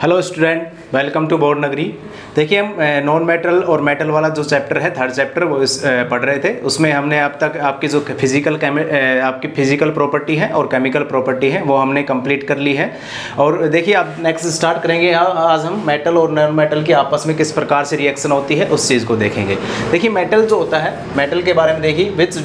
Hello student, welcome to board Nagri. देखिए हम non metal और मेटल वाला जो चैप्टर है, थर्ड चैप्टर, वो पढ़ रहे थे। उसमें हमने अब तक आपकी जो आपकी फिजिकल प्रॉपर्टी है और केमिकल प्रॉपर्टी है वो हमने कंप्लीट कर ली है। और देखिए अब नेक्स्ट स्टार्ट करेंगे। आज हम मेटल और नॉन मेटल की आपस में किस प्रकार से रिएक्शन होती है उस चीज़ को देखेंगे। देखिए मेटल जो होता है, मेटल के बारे में देखिए, which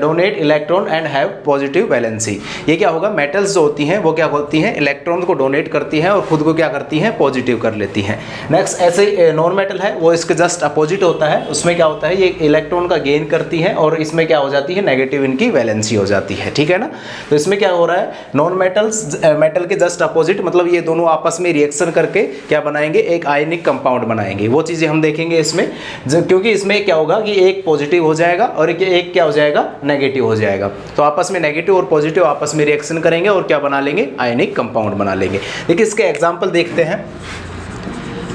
donate electron and have positive valency. ये क्या होगा, मेटल्स जो होती हैं वो क्या होती हैं, इलेक्ट्रॉन को डोनेट करती हैं और खुद को क्या करती हैं, पॉजिटिव कर लेती हैं। नेक्स्ट ऐसे नॉन मेटल है वो इसके जस्ट अपोजिट होता है। उसमें क्या होता है, ये इलेक्ट्रॉन का गेन करती है और इसमें क्या हो जाती है, नेगेटिव इनकी वैलेंसी हो जाती है। ठीक है ना। तो इसमें क्या हो रहा है, नॉन मेटल्स मेटल के जस्ट अपोजिट, मतलब ये दोनों आपस में रिएक्शन करके क्या बनाएंगे, एक आयनिक कंपाउंड बनाएंगे। वो चीज़ें हम देखेंगे इसमें, क्योंकि इसमें क्या होगा कि एक पॉजिटिव हो जाएगा और एक क्या हो जाएगा, नेगेटिव हो जाएगा। तो आपस में नेगेटिव और पॉजिटिव आपस में रिएक्शन करेंगे और क्या बना लेंगे, आयनिक कंपाउंड बना लेंगे। देखिए इसके एग्जाम्पल देखते हैं।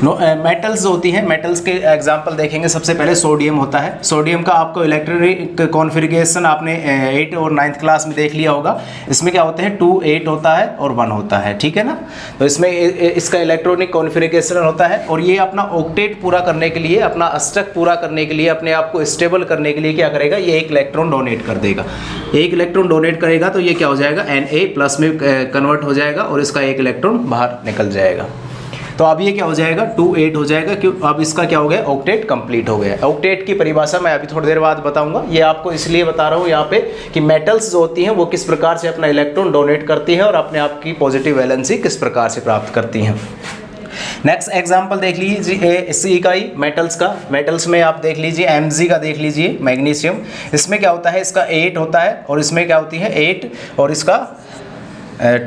मेटल्स होती हैं, मेटल्स के एग्जांपल देखेंगे। सबसे पहले सोडियम होता है। सोडियम का आपको इलेक्ट्रॉनिक कॉन्फ़िगरेशन आपने 8 और 9th क्लास में देख लिया होगा। इसमें क्या होते हैं, 2 8 होता है और 1 होता है। ठीक है ना। तो इसमें इसका इलेक्ट्रॉनिक कॉन्फ़िगरेशन होता है और ये अपना ऑक्टेट पूरा करने के लिए, अपना अष्टक पूरा करने के लिए, अपने आप को स्टेबल करने के लिए क्या करेगा, ये एक इलेक्ट्रॉन डोनेट कर देगा। एक इलेक्ट्रॉन डोनेट करेगा तो ये क्या हो जाएगा, Na+ में कन्वर्ट हो जाएगा और इसका एक इलेक्ट्रॉन बाहर निकल जाएगा। तो अब ये क्या हो जाएगा, 2 8 हो जाएगा। क्यों, अब इसका क्या हो गया, ऑक्टेट कंप्लीट हो गया। ऑक्टेट की परिभाषा मैं अभी थोड़ी देर बाद बताऊंगा। ये आपको इसलिए बता रहा हूँ यहाँ पे कि मेटल्स जो होती हैं वो किस प्रकार से अपना इलेक्ट्रॉन डोनेट करती हैं और अपने आप की पॉजिटिव वैलेंसी किस प्रकार से प्राप्त करती हैं। नेक्स्ट एग्जाम्पल देख लीजिए इसी इकाई मेटल्स का। मेटल्स में आप देख लीजिए, Mg का देख लीजिए, मैग्नीशियम। इसमें क्या होता है, इसका 8 होता है और इसमें क्या होती है, 8 और इसका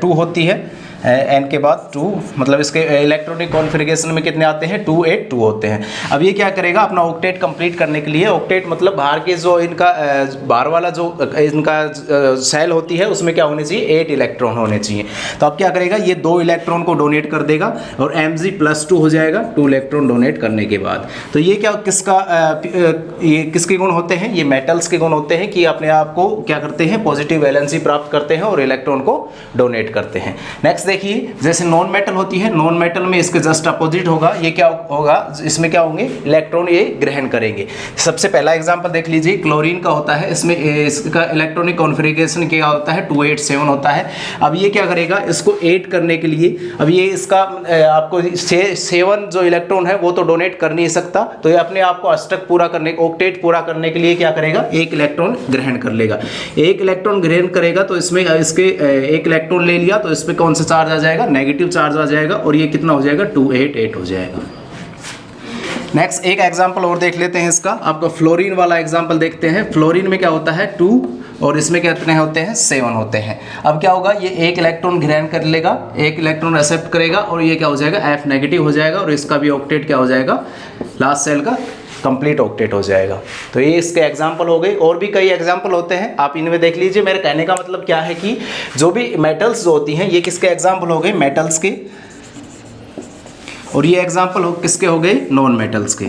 2 होती है। N के बाद 2, मतलब इसके इलेक्ट्रॉनिक कॉन्फ़िगरेशन में कितने आते हैं, 2 8 2 होते हैं। अब ये क्या करेगा, अपना ऑक्टेट कंप्लीट करने के लिए, ऑक्टेट मतलब बाहर के जो इनका बाहर वाला जो इनका सेल होती है उसमें क्या होने चाहिए, 8 इलेक्ट्रॉन होने चाहिए। तो अब क्या करेगा, ये 2 इलेक्ट्रॉन को डोनेट कर देगा और Mg+2 हो जाएगा 2 इलेक्ट्रॉन डोनेट करने के बाद। तो ये क्या ये किसके गुण होते हैं, ये मेटल्स के गुण होते हैं कि अपने आप को क्या करते हैं, पॉजिटिव वैलेंसी प्राप्त करते हैं और इलेक्ट्रॉन को डोनेट करते हैं। नेक्स्ट देखिए, जैसे नॉन मेटल होती है, नॉन मेटल में इसके जस्ट अपोजिट होगा। ये क्या होगा, इसमें क्या होंगे, इलेक्ट्रॉन ये ग्रहण करेंगे। सबसे पहला एग्जांपल देख लीजिए, क्लोरीन का होता है। इसमें इसका इलेक्ट्रॉनिक कॉन्फ़िगरेशन क्या होता है, 2 8 7 होता है। अब ये क्या करेगा, इसको 8 करने के लिए, अब ये इसका आपको 7 जो इलेक्ट्रॉन है वो तो डोनेट कर नहीं सकता, तो ये अपने आप को अष्टक पूरा करने, ऑक्टेट पूरा करने के लिए क्या करेगा, एक इलेक्ट्रॉन ग्रहण कर लेगा। एक इलेक्ट्रॉन ग्रहण करेगा तो इसमें इसके एक इलेक्ट्रॉन ले लिया तो इसमें कौन सा चार्ज आ जाएगा, नेगेटिव चार्ज आ जाएगा और ये कितना हो जाएगा, 2 8 8 हो जाएगा। नेक्स्ट एक एग्जांपल और देख लेते हैं इसका। आपका फ्लोरीन वाला एग्जांपल देखते हैं। फ्लोरीन में क्या होता है, 2 और इसमें कितने होते हैं, 7 होते हैं। अब क्या होगा, ये एक इलेक्ट्रॉन ग्रहण कर लेगा, एक इलेक्ट्रॉन एक्सेप्ट करेगा और ये क्या हो जाएगा, F नेगेटिव हो जाएगा और इसका भी ऑक्टेट क्या हो जाएगा, लास्ट सेल का कंप्लीट ऑक्टेट हो जाएगा। तो ये इसके एग्जाम्पल हो गए। और भी कई एग्जाम्पल होते हैं, आप इनमें देख लीजिए। मेरे कहने का मतलब क्या है कि जो भी मेटल्स जो होती हैं, ये किसके एग्जाम्पल हो गए, मेटल्स के। और ये एग्जाम्पल किसके हो गए, नॉन मेटल्स के।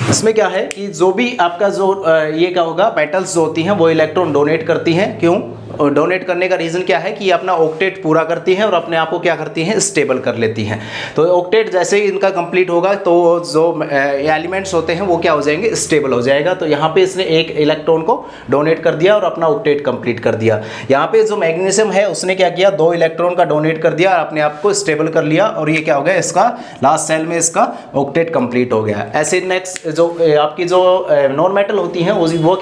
इसमें क्या है कि जो भी आपका जो ये क्या होगा, मेटल्स जो होती हैं वो इलेक्ट्रॉन डोनेट करती हैं। क्यों, और डोनेट करने का रीज़न क्या है कि ये अपना ऑक्टेट पूरा करती हैं और अपने आप को क्या करती हैं, स्टेबल कर लेती हैं। तो ऑक्टेट जैसे ही इनका कंप्लीट होगा तो जो एलिमेंट्स होते हैं वो क्या हो जाएंगे, स्टेबल हो जाएगा। तो यहाँ पे इसने एक इलेक्ट्रॉन को डोनेट कर दिया और अपना ऑक्टेट कंप्लीट कर दिया। यहाँ पे जो मैग्नीशियम है उसने क्या किया, 2 इलेक्ट्रॉन का डोनेट कर दिया और अपने आप को स्टेबल कर लिया और ये क्या हो गया, इसका लास्ट सेल में इसका ऑक्टेट कंप्लीट हो गया। ऐसे नेक्स्ट जो आपकी जो नॉन मेटल होती हैं वो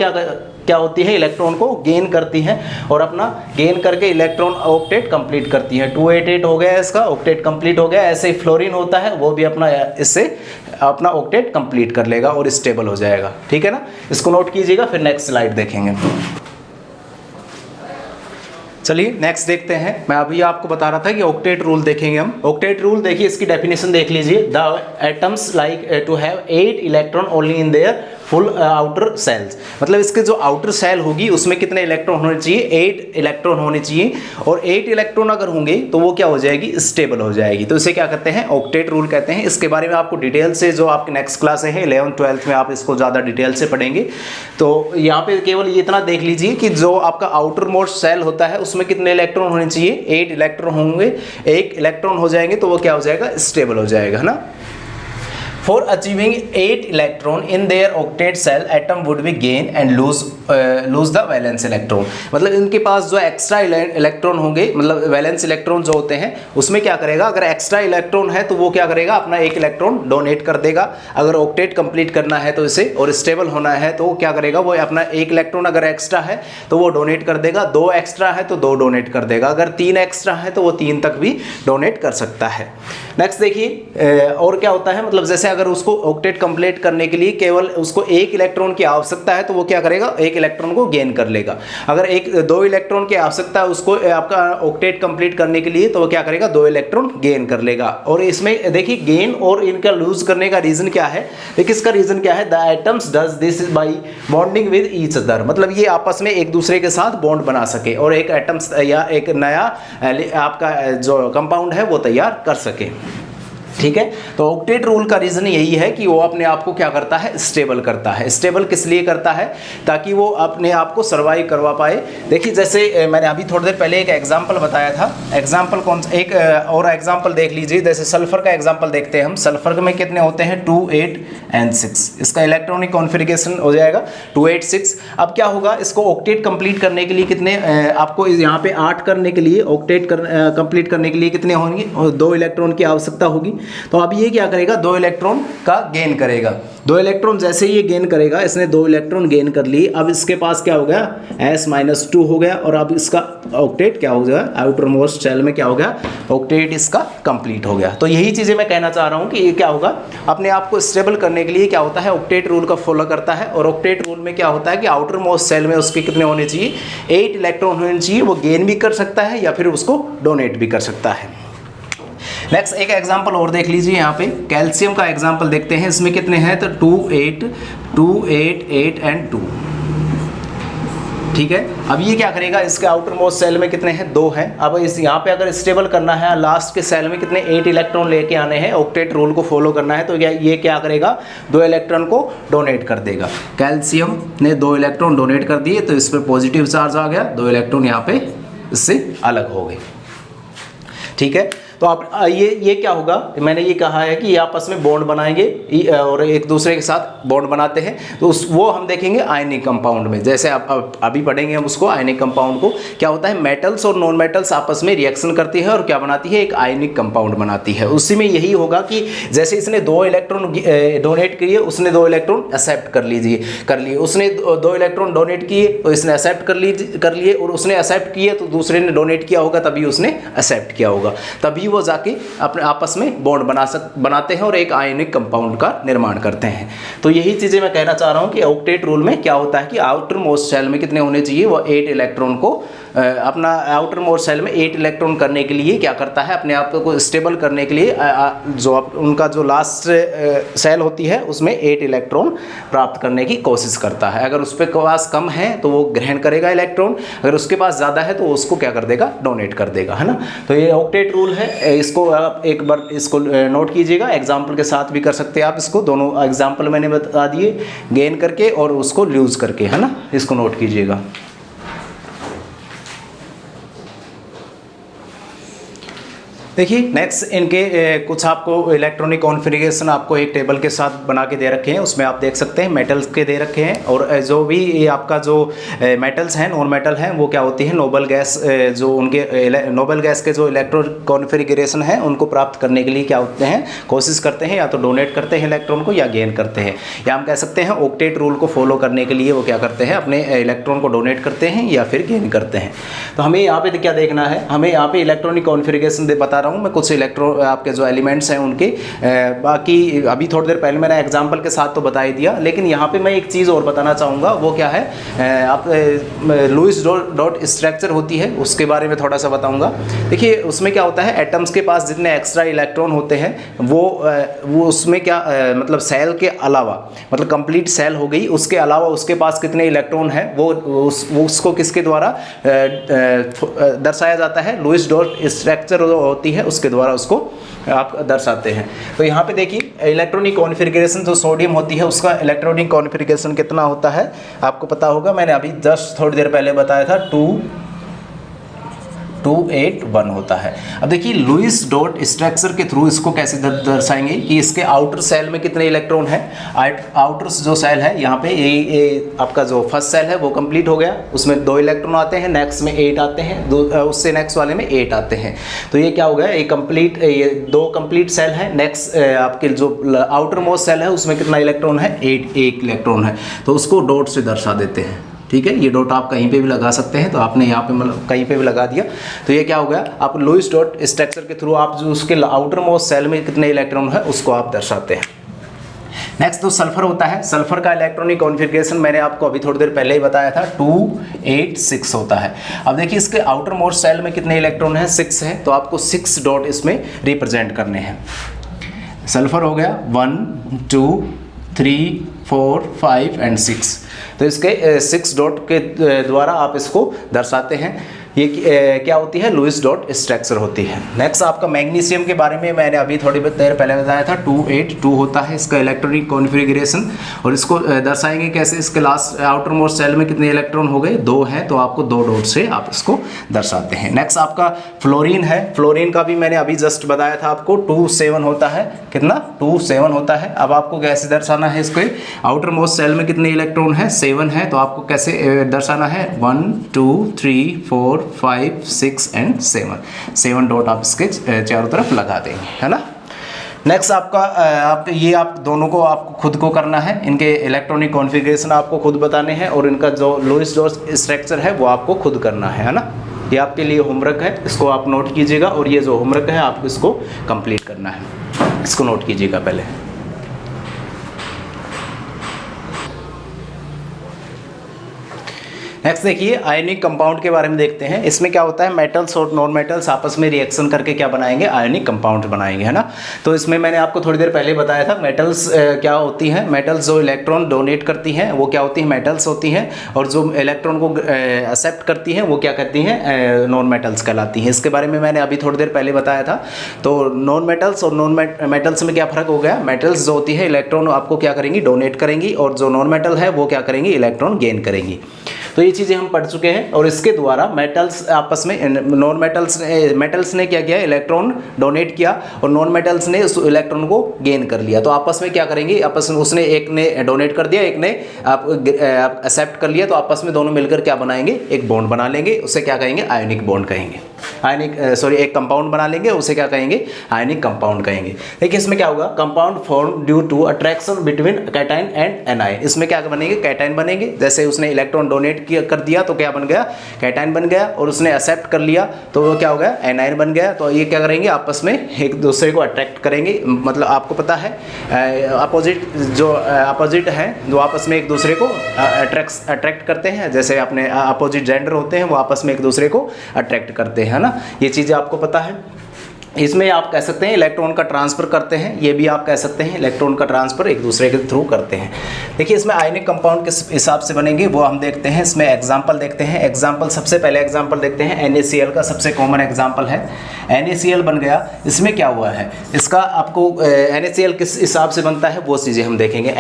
क्या होती है, इलेक्ट्रॉन को गेन करती हैं और अपना गेन करके इलेक्ट्रॉन ऑक्टेट कंप्लीट करती हैं। 2 8 8 हो गया, इसका ऑक्टेट कंप्लीट हो गया। ऐसे ही फ्लोरीन होता है, वो भी अपना इससे अपना ऑक्टेट कंप्लीट कर लेगा और स्टेबल हो जाएगा। ठीक है ना, इसको नोट कीजिएगा, फिर नेक्स्ट स्लाइड देखेंगे। चलिए नेक्स्ट देखते हैं। मैं अभी आपको बता रहा था कि ऑक्टेट रूल देखेंगे हम। ऑक्टेट रूल देखिए, इसकी डेफिनेशन देख लीजिए। The atoms like to have 8 electron only in their full outer shells, मतलब इसके जो आउटर सेल होगी उसमें कितने इलेक्ट्रॉन होने चाहिए, 8 इलेक्ट्रॉन होने चाहिए। और 8 इलेक्ट्रॉन अगर होंगे तो वो क्या हो जाएगी, स्टेबल हो जाएगी। तो इसे क्या कहते हैं, ऑक्टेट रूल कहते हैं। इसके बारे में आपको डिटेल से जो आपके नेक्स्ट क्लास है 11th 12th में आप इसको ज़्यादा डिटेल से पढ़ेंगे। तो यहाँ पे केवल ये इतना देख लीजिए कि जो आपका आउटर मोस्ट सेल होता है उसमें उसमें कितने इलेक्ट्रॉन होने चाहिए, 8 इलेक्ट्रॉन होंगे, 1 इलेक्ट्रॉन हो जाएंगे तो वो क्या हो जाएगा, स्टेबल हो जाएगा, है ना। For achieving 8 electron in their octet cell, atom would be gain and lose the valence electron। मतलब इनके पास जो एक्स्ट्रा इलेक्ट्रॉन होंगे, मतलब वैलेंस इलेक्ट्रॉन जो होते हैं उसमें क्या करेगा, अगर एक्स्ट्रा इलेक्ट्रॉन है तो वो क्या करेगा, अपना 1 इलेक्ट्रॉन डोनेट कर देगा। अगर ऑक्टेट कंप्लीट करना है तो इसे, और स्टेबल होना है तो क्या करेगा, वो अपना 1 इलेक्ट्रॉन अगर एक्स्ट्रा है तो वो डोनेट कर देगा, 2 एक्स्ट्रा है तो 2 डोनेट कर देगा, अगर 3 एक्स्ट्रा है तो वो 3 तक भी डोनेट कर सकता है। नेक्स्ट देखिए और क्या होता है, मतलब जैसे अगर उसको ऑक्टेट कंप्लीट करने के लिए केवल उसको 1 इलेक्ट्रॉन की आवश्यकता है तो वो क्या करेगा, 1 इलेक्ट्रॉन को गेन कर लेगा। अगर 2 इलेक्ट्रॉन की आवश्यकता है उसको आपका ऑक्टेट कंप्लीट करने के लिए तो वो क्या करेगा, 2 इलेक्ट्रॉन गेन कर लेगा। और इसमें देखिए गेन और इनका लूज करने का रीजन क्या है, देखिए इसका रीजन क्या है, the atoms does this by bonding with each other. मतलब ये आपस में एक दूसरे के साथ बॉन्ड बना सके और एक एटम्स या एक नया आपका जो कंपाउंड है वो तैयार कर सके, ठीक है। तो ऑक्टेट रूल का रीजन यही है कि वो अपने आप को क्या करता है, स्टेबल करता है। स्टेबल किस लिए करता है, ताकि वो अपने आप को सर्वाइव करवा पाए। देखिए जैसे मैंने अभी थोड़ी देर पहले एक एग्जांपल बताया था, एग्जांपल कौन सा, एक और एग्जांपल देख लीजिए। जैसे सल्फर का एग्जांपल देखते हैं हम। सल्फर में कितने होते हैं, 2, 8 and 6। इसका इलेक्ट्रॉनिक कॉन्फ़िगरेशन हो जाएगा 2, 8, 6। अब क्या होगा, इसको ऑक्टेट कंप्लीट करने के लिए कितने आपको यहाँ पे 8 करने के लिए, ऑक्टेट कंप्लीट करने के लिए कितने होंगे, 2 इलेक्ट्रॉन की आवश्यकता होगी। तो अब ये क्या करेगा, 2 इलेक्ट्रॉन का गेन करेगा। 2 इलेक्ट्रॉन जैसे ही ये गेन करेगा, इसने 2 इलेक्ट्रॉन गेन कर लिए, अब इसके पास क्या हो गया, S-2 हो गया। और अब इसका ऑक्टेट क्या हो गया, आउटर मोस्ट शेल में क्या हो गया, ऑक्टेट इसका कंप्लीट हो गया। तो यही चीज़ें मैं कहना चाह रहा हूँ कि ये क्या होगा, अपने आप को स्टेबल करने के लिए क्या होता है, ऑक्टेट रूल का फॉलो करता है। और ऑक्टेट रूल में क्या होता है कि आउटर मोस्ट सेल में उसके कितने होने चाहिए, 8 इलेक्ट्रॉन होने चाहिए। वो गेन भी कर सकता है या फिर उसको डोनेट भी कर सकता है। नेक्स्ट एक एग्जांपल और देख लीजिए, यहाँ पे कैल्शियम का एग्जांपल देखते हैं। इसमें कितने हैं, तो 2, 8, 2, 8, 8 and 2, ठीक है। अब ये क्या करेगा, इसके आउटर मोस्ट सेल में कितने हैं, 2 हैं। अब इस यहाँ पे अगर स्टेबल करना है, लास्ट के सेल में कितने 8 इलेक्ट्रॉन लेके आने हैं, ऑक्टेट रूल को फॉलो करना है, तो ये क्या करेगा, 2 इलेक्ट्रॉन को डोनेट कर देगा। कैल्शियम ने 2 इलेक्ट्रॉन डोनेट कर दिए तो इस पर पॉजिटिव चार्ज आ गया, 2 इलेक्ट्रॉन यहाँ पे इससे अलग हो गए, ठीक है। तो आप ये क्या होगा, मैंने ये कहा है कि ये आपस में बॉन्ड बनाएंगे और एक दूसरे के साथ बॉन्ड बनाते हैं। तो वो हम देखेंगे आयनिक कंपाउंड में। जैसे आप अभी पढ़ेंगे हम उसको, आयनिक कंपाउंड को। क्या होता है, मेटल्स और नॉन मेटल्स आपस में रिएक्शन करती है और क्या बनाती है, एक आयनिक कंपाउंड बनाती है। उसी में यही होगा कि जैसे इसने 2 इलेक्ट्रॉन डोनेट किए, उसने 2 इलेक्ट्रॉन एक्सेप्ट कर लिए, उसने 2 इलेक्ट्रॉन डोनेट किए तो इसने एक्सेप्ट कर लिए, और उसने एक्सेप्ट किए तो दूसरे ने डोनेट किया होगा तभी उसने एक्सेप्ट किया होगा, तभी वो जाके अपने आपस में बॉन्ड बनाते हैं और एक आयनिक कंपाउंड का निर्माण करते हैं। तो यही चीजें मैं कहना चाह रहा हूं कि ऑक्टेट रूल में क्या होता है कि आउटर मोस्ट शेल में कितने होने चाहिए, वो 8 इलेक्ट्रॉन को अपना आउटर मोस्ट शेल में 8 इलेक्ट्रॉन करने के लिए क्या करता है, अपने आप को स्टेबल करने के लिए जो उनका जो लास्ट सेल होती है उसमें 8 इलेक्ट्रॉन प्राप्त करने की कोशिश करता है। अगर उसके पास कम है तो वो ग्रहण करेगा इलेक्ट्रॉन, अगर उसके पास ज़्यादा है तो उसको क्या कर देगा, डोनेट कर देगा, है ना। तो ये ऑक्टेट रूल है, इसको आप एक बार इसको नोट कीजिएगा, एग्जाम्पल के साथ भी कर सकते हैं आप इसको। दोनों एग्जाम्पल मैंने बता दिए, गेन करके और उसको लूज करके, है ना, इसको नोट कीजिएगा। देखिए नेक्स्ट इनके कुछ आपको इलेक्ट्रॉनिक कॉन्फ़िगरेशन आपको एक टेबल के साथ बना के दे रखे हैं, उसमें आप देख सकते हैं मेटल्स के दे रखे हैं। और जो भी ये आपका जो मेटल्स हैं, नॉन मेटल हैं, वो क्या होती है, नोबल गैस, जो उनके नोबल गैस के जो इलेक्ट्रॉन कॉन्फ़िगरेशन है उनको प्राप्त करने के लिए क्या होते हैं, कोशिश करते हैं, या तो डोनेट करते हैं इलेक्ट्रॉन को या गेन करते हैं। या हम कह सकते हैं ऑक्टेट रूल को फॉलो करने के लिए वो क्या करते हैं, अपने इलेक्ट्रॉन को डोनेट करते हैं या फिर गेन करते हैं। तो हमें यहाँ पे क्या देखना है, हमें यहाँ पे इलेक्ट्रॉनिक कॉन्फ़िगरेशन बता हूँ मैं, कुछ इलेक्ट्रॉन आपके जो एलिमेंट्स हैं उनके, बाकी अभी थोड़ी देर पहले मैंने एग्जांपल के साथ तो बता ही दिया, लेकिन यहाँ पे मैं एक चीज़ और बताना चाहूँगा। वो क्या है, आप लुईस डॉट स्ट्रक्चर होती है उसके बारे में थोड़ा सा बताऊँगा। देखिए उसमें क्या होता है, एटम्स के पास जितने एक्स्ट्रा इलेक्ट्रॉन होते हैं वो उसमें क्या मतलब सेल के अलावा, मतलब कंप्लीट सेल हो गई, उसके अलावा उसके पास कितने इलेक्ट्रॉन हैं वो उसको किसके द्वारा दर्शाया जाता है, लुईस डॉट स्ट्रक्चर होती है उसके द्वारा उसको आप दर्शाते हैं। तो यहाँ पे देखिए इलेक्ट्रॉनिक कॉन्फ़िगरेशन जो सोडियम होती है उसका इलेक्ट्रॉनिक कॉन्फ़िगरेशन कितना होता है आपको पता होगा, मैंने अभी जस्ट थोड़ी देर पहले बताया था, 2, 281 होता है। अब देखिए लुईस डॉट स्ट्रक्चर के थ्रू इसको कैसे दर्शाएंगे कि इसके आउटर सेल में कितने इलेक्ट्रॉन है। आउटर जो सेल है यहाँ पे ये आपका जो फर्स्ट सेल है वो कंप्लीट हो गया, उसमें 2 इलेक्ट्रॉन आते हैं, नेक्स्ट में 8 आते हैं, उससे नेक्स्ट वाले में 8 आते हैं। तो ये क्या हो गया, ये 2 कंप्लीट सेल है। नेक्स्ट आपके जो आउटर मोस्ट सेल है उसमें कितना इलेक्ट्रॉन है, 1 इलेक्ट्रॉन है। तो उसको डॉट से दर्शा देते हैं, ठीक है। ये डॉट आप कहीं पे भी लगा सकते हैं, तो आपने यहाँ पे मतलब कहीं पे भी लगा दिया। तो ये क्या हो गया, आप लुईस डॉट स्ट्रक्चर के थ्रू आप जो उसके आउटर मोस्ट सेल में कितने इलेक्ट्रॉन है उसको आप दर्शाते हैं। नेक्स्ट तो सल्फर होता है। सल्फर का इलेक्ट्रॉनिक कॉन्फ़िगरेशन मैंने आपको अभी थोड़ी देर पहले ही बताया था, 286 होता है। अब देखिए इसके आउटर मोस्ट सेल में कितने इलेक्ट्रॉन है, 6 है, तो आपको 6 डॉट इसमें रिप्रेजेंट करने हैं। सल्फर हो गया 1 2 3 4 5 एंड 6। तो इसके 6 डॉट के द्वारा आप इसको दर्शाते हैं। ये क्या होती है, लुईस डॉट स्ट्रक्चर होती है। नेक्स्ट आपका मैग्नीशियम के बारे में मैंने अभी थोड़ी देर पहले बताया था, 282 होता है इसका इलेक्ट्रॉनिक कॉन्फ़िगरेशन। और इसको दर्शाएंगे कैसे, इसके लास्ट आउटर मोस्ट सेल में कितने इलेक्ट्रॉन हो गए, 2 हैं, तो आपको 2 डॉट से आप इसको दर्शाते हैं। नेक्स्ट आपका फ्लोरीन है। फ्लोरीन का भी मैंने अभी जस्ट बताया था आपको, 27 होता है। कितना, 27 होता है। अब आपको कैसे दर्शाना है, इसके आउटर मोस्ट सेल में कितने इलेक्ट्रॉन है, 7 है, तो आपको कैसे दर्शाना है, 1 2 3 4 5 6 एंड 7 डॉट आप इसके चारों तरफ लगा देंगे, है ना। नेक्स्ट आप ये आप दोनों को आपको खुद को करना है, इनके इलेक्ट्रॉनिक कॉन्फ़िगरेशन आपको खुद बताने हैं और इनका जो लुईस डॉट स्ट्रक्चर है वो आपको खुद करना है ना। ये आपके लिए होमवर्क है, इसको आप नोट कीजिएगा और ये जो होमवर्क है आपको इसको कंप्लीट करना है, इसको नोट कीजिएगा पहले। नेक्स्ट देखिए आयनिक कंपाउंड के बारे में देखते हैं। इसमें क्या होता है, मेटल्स और नॉन मेटल्स आपस में रिएक्शन करके क्या बनाएंगे, आयनिक कंपाउंड बनाएंगे, है ना। तो इसमें मैंने आपको थोड़ी देर पहले बताया था मेटल्स क्या होती हैं। मेटल्स जो इलेक्ट्रॉन डोनेट करती हैं वो क्या होती हैं, मेटल्स होती हैं, और जो इलेक्ट्रॉन को एक्सेप्ट करती हैं वो क्या करती हैं, नॉन मेटल्स कहलाती हैं। इसके बारे में मैंने अभी थोड़ी देर पहले बताया था। तो नॉन मेटल्स और नॉन मेटल्स में क्या फ़र्क हो गया, मेटल्स जो होती है इलेक्ट्रॉन आपको क्या करेंगी, डोनेट करेंगी, और जो नॉन मेटल है वो क्या करेंगी, इलेक्ट्रॉन गेन करेंगी। तो ये चीज़ें हम पढ़ चुके हैं। और इसके द्वारा मेटल्स आपस में, नॉन मेटल्स ने क्या किया, इलेक्ट्रॉन डोनेट किया, और नॉन मेटल्स ने उस इलेक्ट्रॉन को गेन कर लिया। तो आपस में क्या करेंगे, आपस में उसने एक ने डोनेट कर दिया, एक ने आप एक्सेप्ट कर लिया, तो आपस में दोनों मिलकर क्या बनाएंगे, एक बॉन्ड बना लेंगे, उसे क्या कहेंगे, आयनिक बॉन्ड कहेंगे। एक कंपाउंड बना लेंगे, उसे क्या कहेंगे, आयनिक कंपाउंड कहेंगे। देखिए इसमें क्या होगा, compound form due to attraction between cation and anion. इसमें क्या बनेंगे, कैटाइन बनेंगे। जैसे उसने इलेक्ट्रॉन डोनेट कर दिया तो क्या बन गया, कैटाइन बन गया, और उसने एक्सेप्ट कर लिया तो वो क्या हो गया, एनाइन बन गया। तो ये क्या करेंगे, आपस में एक दूसरे को अट्रैक्ट करेंगे। मतलब आपको पता है अपोजिट है जो आपस में एक दूसरे को अट्रैक्ट करते हैं, जैसे अपने अपोजिट जेंडर होते हैं वो आपस में एक दूसरे को अट्रैक्ट करते हैं, है ना। ये चीज़ें आपको पता है। इसमें आप कह सकते हैं इलेक्ट्रॉन का ट्रांसफ़र करते हैं, ये भी आप कह सकते हैं इलेक्ट्रॉन का ट्रांसफ़र एक दूसरे के थ्रू करते हैं। देखिए इसमें आयनिक कंपाउंड किस हिसाब से बनेंगे वो हम देखते हैं। इसमें एग्जांपल देखते हैं। एग्जांपल सबसे पहले एग्जांपल देखते हैं, NaCl का सबसे कॉमन एग्जांपल है। NaCl बन गया। इसमें क्या हुआ है, इसका आपको NaCl किस हिसाब से बनता है वो चीज़ें हम देखेंगे।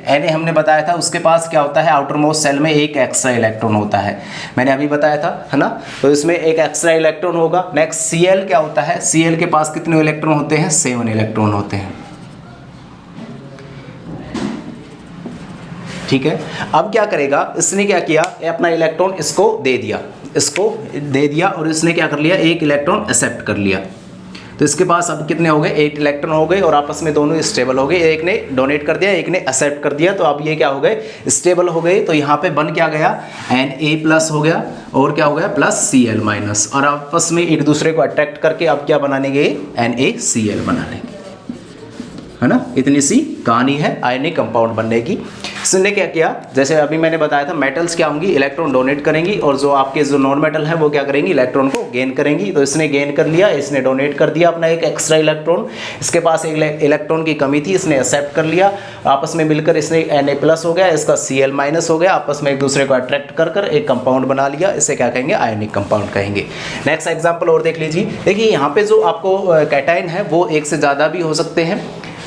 Na हमने बताया था, उसके पास क्या होता है, आउटर मोस्ट सेल में एक एक्स्ट्रा इलेक्ट्रॉन होता है, मैंने अभी बताया था, है ना। तो इसमें एक एक्स्ट्रा इलेक्ट्रॉन होगा। नेक्स्ट Cl क्या होता है, Cl के पास कितने इलेक्ट्रॉन होते हैं, 7 इलेक्ट्रॉन होते हैं, ठीक है। अब क्या करेगा, इसने क्या किया, अपना इलेक्ट्रॉन इसको दे दिया और इसने क्या कर लिया, एक इलेक्ट्रॉन एक्सेप्ट कर लिया। तो इसके पास अब कितने हो गए, 8 इलेक्ट्रॉन हो गए, और आपस में दोनों स्टेबल हो गए। एक ने डोनेट कर दिया, एक ने एक्सेप्ट कर दिया, तो अब ये क्या हो गए, स्टेबल हो गए। तो यहाँ पे बन क्या गया, Na+ हो गया, और क्या हो गया, +Cl-, और आपस में एक दूसरे को अट्रैक्ट करके अब क्या बना लेंगे, NaCl बना लेंगे, है ना। इतनी सी कहानी है आयनिक कंपाउंड बनने की। इसने क्या किया, जैसे अभी मैंने बताया था, मेटल्स क्या होंगी, इलेक्ट्रॉन डोनेट करेंगी, और जो आपके जो नॉन मेटल है वो क्या करेंगी, इलेक्ट्रॉन को गेन करेंगी। तो इसने गेन कर लिया, इसने डोनेट कर दिया अपना एक एक्स्ट्रा इलेक्ट्रॉन, इसके पास एक इलेक्ट्रॉन की कमी थी, इसने एक्सेप्ट कर लिया, आपस में मिलकर इसने Na+ हो गया, इसका Cl- हो गया, आपस में एक दूसरे को अट्रैक्ट कर एक कंपाउंड बना लिया। इसे क्या कहेंगे, आयनिक कंपाउंड कहेंगे। नेक्स्ट एग्जाम्पल और देख लीजिए। देखिए यहाँ पे जो आपको कैटाइन है वो एक से ज़्यादा भी हो सकते हैं,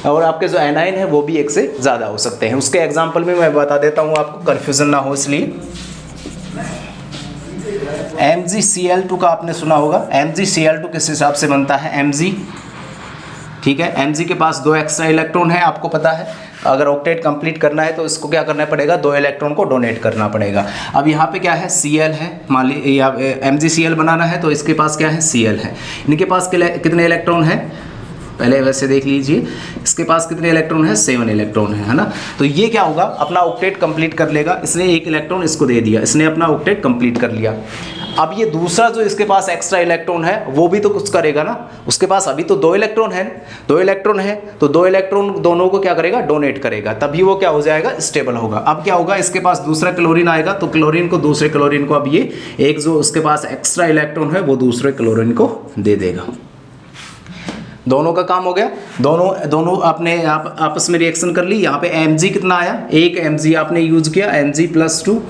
और आपके जो एनाइन है वो भी एक से ज़्यादा हो सकते हैं। उसके एग्जाम्पल में मैं बता देता हूँ आपको, कन्फ्यूज़न ना हो इसलिए। MgCl2 का आपने सुना होगा। MgCl2 किस हिसाब से बनता है, Mg, ठीक है, Mg के पास 2 एक्स्ट्रा इलेक्ट्रॉन है, आपको पता है। अगर ऑक्टेट कंप्लीट करना है तो इसको क्या करना पड़ेगा, 2 इलेक्ट्रॉन को डोनेट करना पड़ेगा। अब यहाँ पे क्या है, Cl है, मान लीजिए MgCl बनाना है तो इसके पास क्या है, Cl है। इनके पास कितने इलेक्ट्रॉन है, पहले वैसे देख लीजिए, इसके पास कितने इलेक्ट्रॉन है, 7 इलेक्ट्रॉन है ना। तो ये क्या होगा, अपना ऑक्टेट कंप्लीट कर लेगा। इसने 1 इलेक्ट्रॉन इसको दे दिया, इसने अपना ऑक्टेट कंप्लीट कर लिया। अब ये दूसरा जो इसके पास एक्स्ट्रा इलेक्ट्रॉन है वो भी तो कुछ करेगा ना, उसके पास अभी तो 2 इलेक्ट्रॉन है, 2 इलेक्ट्रॉन है तो 2 इलेक्ट्रॉन दोनों को क्या करेगा, डोनेट करेगा, तभी वो क्या हो जाएगा, स्टेबल होगा। अब क्या होगा, इसके पास दूसरा क्लोरीन आएगा तो क्लोरीन को, दूसरे क्लोरीन को अब ये एक जो उसके पास एक्स्ट्रा इलेक्ट्रॉन है वो दूसरे क्लोरीन को दे देगा। दोनों का काम हो गया, दोनों आपने आपस में रिएक्शन कर ली। यहाँ पे Mg कितना आया, 1 Mg आपने यूज किया, Mg+2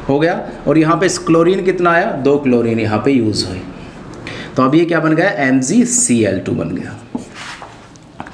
हो गया। और यहाँ पे क्लोरीन कितना आया, 2 क्लोरीन यहाँ पे यूज हुए। तो अब ये क्या बन गया, MgCl2 बन गया।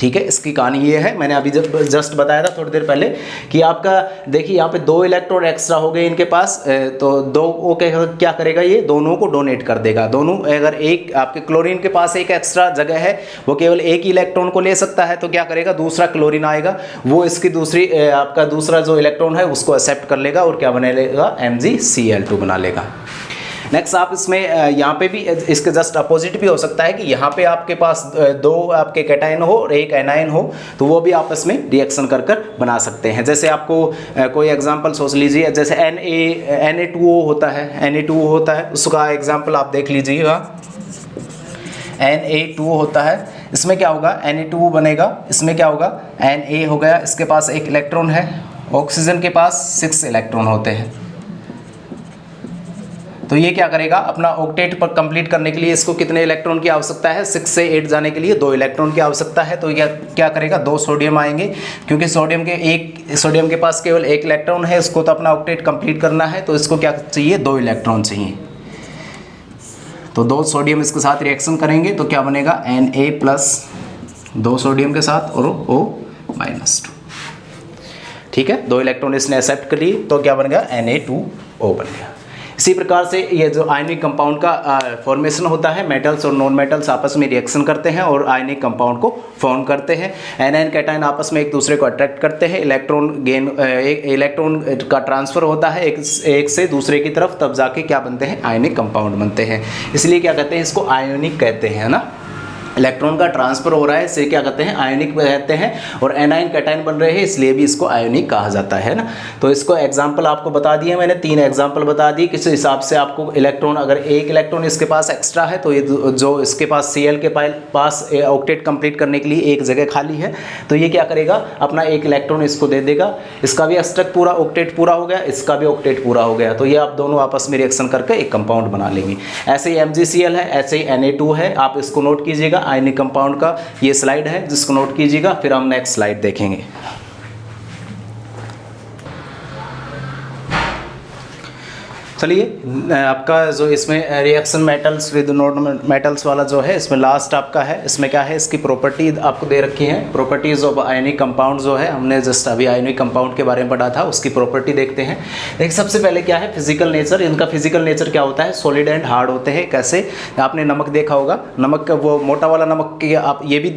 ठीक है, इसकी कहानी ये है, मैंने अभी जस्ट बताया था थोड़ी देर पहले कि आपका देखिए यहाँ पे 2 इलेक्ट्रॉन एक्स्ट्रा हो गए इनके पास, तो 2 वो क्या करेगा, ये दोनों को डोनेट कर देगा। दोनों, अगर एक आपके क्लोरीन के पास एक एक्स्ट्रा जगह है, वो केवल 1 ही इलेक्ट्रॉन को ले सकता है, तो क्या करेगा, दूसरा क्लोरीन आएगा, वो इसकी दूसरी आपका दूसरा जो इलेक्ट्रॉन है उसको एक्सेप्ट कर लेगा और क्या बना लेगा, MgCl2 बना लेगा। नेक्स्ट आप इसमें यहाँ पे भी इसके जस्ट अपोजिट भी हो सकता है कि यहाँ पे आपके पास 2 आपके कैटायन हो और 1 एनायन हो, तो वो भी आपस में रिएक्शन कर बना सकते हैं। जैसे आपको कोई एग्जांपल सोच लीजिए, जैसे Na2O होता है, Na2O होता है, उसका एग्जांपल आप देख लीजिएगा। Na2O होता है, इसमें क्या होगा, Na2O बनेगा, इसमें क्या होगा, Na हो गया, इसके पास 1 इलेक्ट्रॉन है, ऑक्सीजन के पास 6 इलेक्ट्रॉन होते हैं। तो ये क्या करेगा, अपना ऑक्टेट पर कंप्लीट करने के लिए इसको कितने इलेक्ट्रॉन की आवश्यकता है, 6 से 8 जाने के लिए 2 इलेक्ट्रॉन की आवश्यकता है। तो ये क्या करेगा, 2 सोडियम आएंगे, क्योंकि सोडियम के पास केवल 1 इलेक्ट्रॉन है, इसको तो अपना ऑक्टेट कंप्लीट करना है, तो इसको क्या चाहिए, 2 इलेक्ट्रॉन चाहिए। तो 2 सोडियम इसके साथ रिएक्शन करेंगे तो क्या बनेगा, Na+ 2 सोडियम के साथ और O-2। ठीक है, 2 इलेक्ट्रॉन इसने एक्सेप्ट कर लिए तो क्या बन गया, Na2O बन गया। इसी प्रकार से ये जो आयनिक कंपाउंड का फॉर्मेशन होता है, मेटल्स और नॉन मेटल्स आपस में रिएक्शन करते हैं और आयनिक कंपाउंड को फॉर्म करते हैं। एनायन कैटायन आपस में एक दूसरे को अट्रैक्ट करते हैं, इलेक्ट्रॉन का ट्रांसफर होता है एक से दूसरे की तरफ, तब जाके क्या बनते हैं, आयनिक कंपाउंड बनते हैं। इसलिए क्या कहते हैं, इसको आयोनिक कहते हैं, है ना। इलेक्ट्रॉन का ट्रांसफर हो रहा है, इसे क्या कहते हैं, आयोनिक कहते हैं। और एनायन कैटायन बन रहे हैं, इसलिए भी इसको आयोनिक कहा जाता है ना। तो इसको एग्जांपल आपको बता दिए मैंने, 3 एग्जांपल बता दिए किस हिसाब से आपको इलेक्ट्रॉन, अगर 1 इलेक्ट्रॉन इसके पास एक्स्ट्रा है तो ये जो इसके पास Cl के पास ऑक्टेट कंप्लीट करने के लिए एक जगह खाली है, तो ये क्या करेगा, अपना 1 इलेक्ट्रॉन इसको दे देगा। इसका भी अस्टक पूरा ऑक्टेट पूरा हो गया, इसका भी ऑक्टेट पूरा हो गया, तो ये आप दोनों आपस में रिएक्शन करके एक कंपाउंड बना लेंगे। ऐसे ही MgCl है, ऐसे ही Na2 है, आप इसको नोट कीजिएगा। आयनिक कंपाउंड का ये स्लाइड है जिसको नोट कीजिएगा, फिर हम नेक्स्ट स्लाइड देखेंगे। चलिए, आपका जो इसमें reaction metals with non metals वाला जो है, इसमें लास्ट आपका है, इसमें क्या है, इसकी प्रॉपर्टी आपको दे रखी है। प्रॉपर्टीज ऑफ आयनिक कंपाउंड जो है, हमने जस्ट अभी आयनिक कंपाउंड के बारे में पढ़ा था, उसकी प्रॉपर्टी देखते हैं। देखिए, सबसे पहले क्या है, फिजिकल नेचर। इनका फिजिकल नेचर क्या होता है, सॉलिड एंड हार्ड होते हैं। कैसे, आपने नमक देखा होगा, नमक का वो मोटा वाला नमक की आप ये भी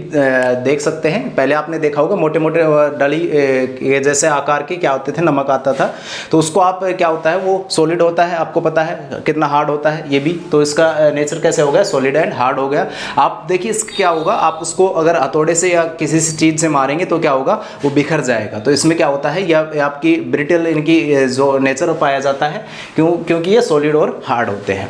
देख सकते हैं। पहले आपने देखा होगा मोटे मोटे डली जैसे आकार के क्या होते थे, नमक आता था, तो उसको आप क्या होता है, वो सॉलिड होता है, आपको पता है कितना हार्ड होता है ये भी। तो इसका नेचर कैसे हो गया, सॉलिड एंड हार्ड हो गया। आप देखिए इसका क्या होगा, आप उसको अगर हथौड़े से या किसी चीज़ से मारेंगे तो क्या होगा, वो बिखर जाएगा। तो इसमें क्या होता है, यह आपकी ब्रिटल इनकी जो नेचर पाया जाता है, क्योंकि ये सॉलिड और हार्ड होते हैं।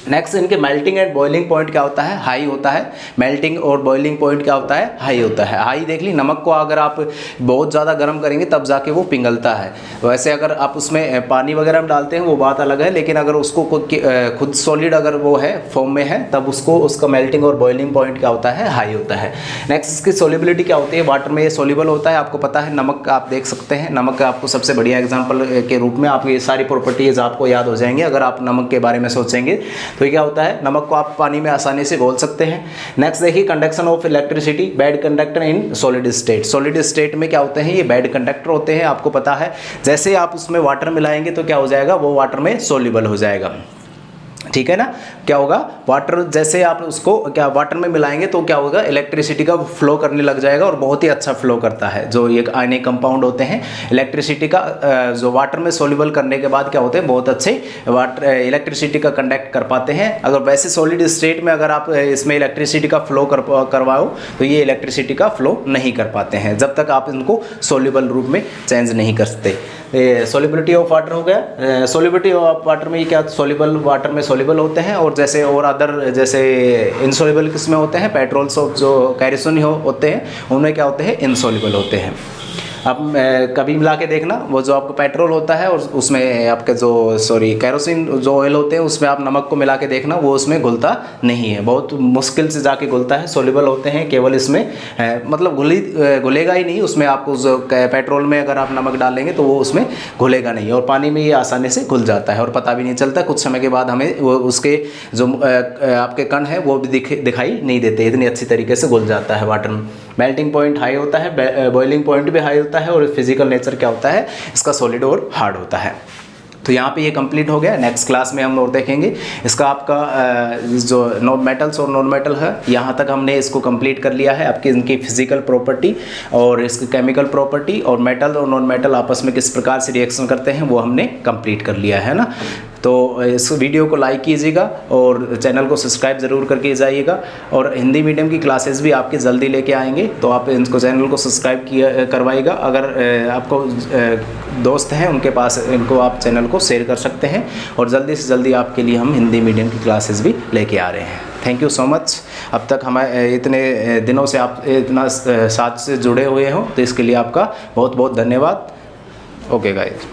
नेक्स्ट, इनके मेल्टिंग एंड बॉइलिंग पॉइंट क्या होता है, हाई होता है। मेल्टिंग और बॉइलिंग पॉइंट क्या होता है, हाई होता है। हाई देख ली, नमक को अगर आप बहुत ज़्यादा गर्म करेंगे तब जाके वो पिघलता है। वैसे अगर आप उसमें पानी वगैरह में डालते हैं वो बात अलग है, लेकिन अगर उसको खुद सॉलिड अगर वो है फॉर्म में है, तब उसका मेल्टिंग और बॉइलिंग पॉइंट क्या होता है, हाई होता है। नेक्स्ट, इसकी सोलिबिलिटी क्या होती है, वाटर में ये सोल्यूबल होता है। आपको पता है, नमक आप देख सकते हैं, नमक आपको सबसे बढ़िया एग्जाम्पल के रूप में आप ये सारी प्रॉपर्टीज आपको याद हो जाएंगे अगर आप नमक के बारे में सोचेंगे। तो ये क्या होता है, नमक को आप पानी में आसानी से घोल सकते हैं। नेक्स्ट देखिए, conduction of electricity, bad conductor in solid state. Solid state में क्या होते हैं, ये बैड कंडक्टर होते हैं, आपको पता है। जैसे आप उसमें वाटर मिलाएंगे तो क्या हो जाएगा, वो वाटर में सोल्यूबल हो जाएगा। ठीक है ना। क्या होगा, वाटर जैसे आप उसको क्या वाटर में मिलाएंगे तो क्या होगा, इलेक्ट्रिसिटी का फ्लो करने लग जाएगा और बहुत ही अच्छा फ्लो करता है। जो ये आयनिक कंपाउंड होते हैं इलेक्ट्रिसिटी का जो वाटर में सोल्यूबल करने के बाद क्या होते हैं, बहुत अच्छे वाटर इलेक्ट्रिसिटी का कंडक्ट कर पाते हैं। अगर वैसे सॉलिड स्टेट में अगर आप इसमें इलेक्ट्रिसिटी का फ्लो करवाओ तो ये इलेक्ट्रिसिटी का फ्लो नहीं कर पाते हैं जब तक आप इनको सोल्यूबल रूप में चेंज नहीं कर सकते। सोलिबिलिटी ऑफ वाटर हो गया। सोलिबिलिटी ऑफ वाटर में ये क्या, सोल्यूबल वाटर में सोल्यूबल होते हैं, और जैसे और अदर जैसे इनसोल्यूबल किसमें होते हैं, पेट्रोल सोप जो कैरोसिन होते हैं उनमें क्या होते हैं, इनसोल्यूबल होते हैं। अब कभी मिला के देखना, वो जो आपको पेट्रोल होता है और उसमें आपके जो कैरोसिन जो ऑयल होते हैं उसमें आप नमक को मिला के देखना, वो उसमें घुलता नहीं है, बहुत मुश्किल से जाके घुलता है। सोल्यूबल होते हैं केवल इसमें मतलब घुलेगा ही नहीं उसमें। आपको जो पेट्रोल में अगर आप नमक डालेंगे तो वो उसमें घुलेगा नहीं, और पानी में ये आसानी से घुल जाता है और पता भी नहीं चलता। कुछ समय के बाद हमें वो उसके जो आपके कण है वो भी दिखाई नहीं देते, इतनी अच्छी तरीके से घुल जाता है वाटर में। मेल्टिंग पॉइंट हाई होता है, बॉइलिंग पॉइंट भी हाई होता है, और फिजिकल नेचर क्या होता है इसका, सॉलिड और हार्ड होता है। तो यहाँ पे ये कंप्लीट हो गया। नेक्स्ट क्लास में हम और देखेंगे इसका आपका जो मेटल्स और नॉन मेटल है, यहाँ तक हमने इसको कंप्लीट कर लिया है। आपकी इनकी फिजिकल प्रॉपर्टी और इसकी केमिकल प्रॉपर्टी और मेटल और नॉन मेटल आपस में किस प्रकार से रिएक्शन करते हैं वो हमने कंप्लीट कर लिया है ना। तो इस वीडियो को लाइक कीजिएगा और चैनल को सब्सक्राइब ज़रूर करके जाइएगा। और हिंदी मीडियम की क्लासेस भी आपके जल्दी लेके आएंगे, तो आप इनको चैनल को सब्सक्राइब करवाइएगा। अगर आपको दोस्त हैं उनके पास इनको आप चैनल को शेयर कर सकते हैं, और जल्दी से जल्दी आपके लिए हम हिंदी मीडियम की क्लासेस भी लेके आ रहे हैं। Thank you so much. अब तक हमारे इतने दिनों से आप इतना साथ से जुड़े हुए हो, तो इसके लिए आपका बहुत बहुत धन्यवाद। Okay guys.